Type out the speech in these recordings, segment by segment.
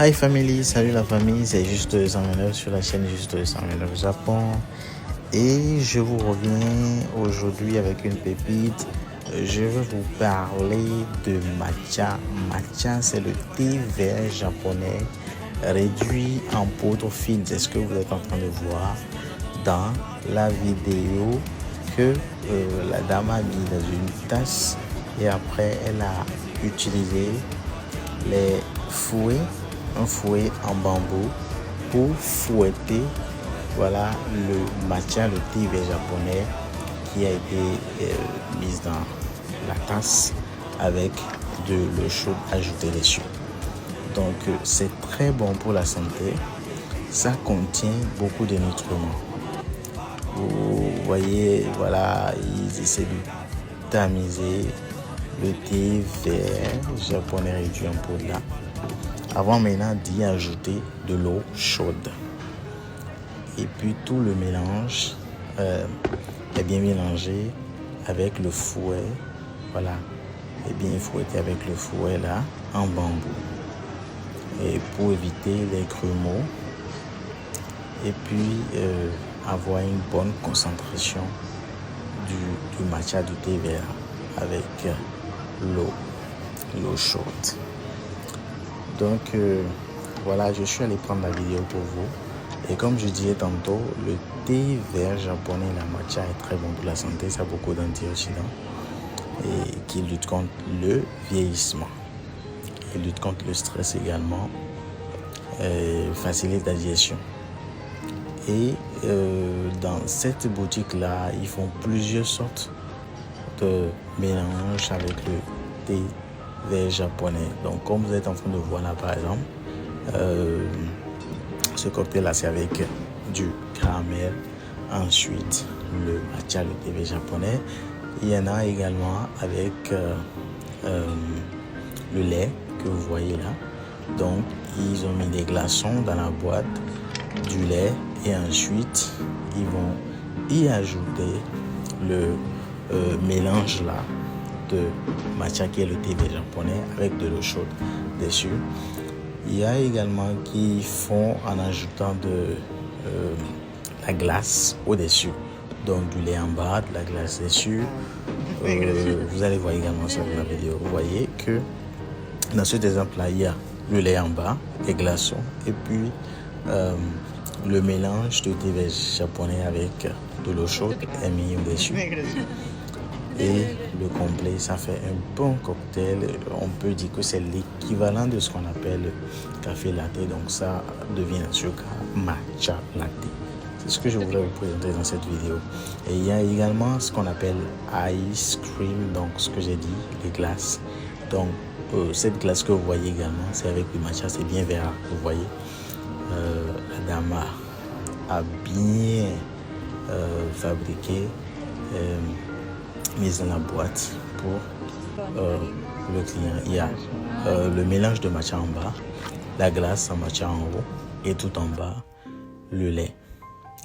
Hi family, salut la famille, c'est Juste 209 sur la chaîne Juste 209 Japon et je vous reviens aujourd'hui avec une pépite. Je vais vous parler de matcha. Matcha, c'est le thé vert japonais réduit en poudre fine. C'est ce que vous êtes en train de voir dans la vidéo que la dame a mis dans une tasse et après elle a utilisé les fouets, un fouet en bambou pour fouetter voilà le matcha, le thé vert japonais qui a été mis dans la tasse avec de l'eau chaude ajoutée dessus. Donc c'est très bon pour la santé, ça contient beaucoup de nutriments. Vous voyez, voilà, ils essaient de tamiser le thé vert japonais réduit en poudre là, avant maintenant d'y ajouter de l'eau chaude. Et puis tout le mélange est bien mélangé avec le fouet, voilà, et bien fouetté avec le fouet là en bambou. Et pour éviter les grumeaux et puis avoir une bonne concentration du matcha, du thé vert avec l'eau chaude. Donc voilà, je suis allé prendre la vidéo pour vous. Et comme je disais tantôt, le thé vert japonais, la matcha, est très bon pour la santé. Ça a beaucoup d'antioxydants et qui lutte contre le vieillissement. Il lutte contre le stress également. Facilite la digestion. Et dans cette boutique-là, ils font plusieurs sortes de mélanges avec le thé vert japonais. Donc, comme vous êtes en train de voir là, par exemple, ce cocktail-là, c'est avec du caramel. Ensuite, le matcha, le thé vert japonais. Il y en a également avec le lait que vous voyez là. Donc, ils ont mis des glaçons dans la boîte, du lait, et ensuite, ils vont y ajouter le mélange là de matcha qui est le thé vert japonais avec de l'eau chaude dessus. Il y a également qui font en ajoutant de la glace au-dessus. Donc du lait en bas, de la glace dessus. Vous allez voir également ça dans la vidéo. Vous voyez que dans cet exemple-là, il y a le lait en bas, les glaçons, et puis le mélange de thé vert japonais avec de l'eau chaude est mis au-dessus. Et le complet, ça fait un bon cocktail. On peut dire que c'est l'équivalent de ce qu'on appelle café latte. Donc ça devient dans ce cas matcha latte. C'est ce que je voudrais vous présenter dans cette vidéo. Et il y a également ce qu'on appelle ice cream, donc ce que j'ai dit, les glaces. Donc cette glace que vous voyez également, c'est avec du matcha, c'est bien vert, vous voyez. La dame a bien fabriqué, mise dans la boîte pour le client. Il y a le mélange de matcha en bas, la glace en matcha en haut et tout en bas, le lait.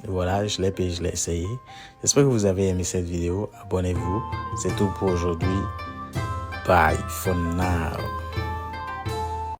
Et voilà, je l'ai payé, je l'ai essayé. J'espère que vous avez aimé cette vidéo. Abonnez-vous. C'est tout pour aujourd'hui. Bye for now.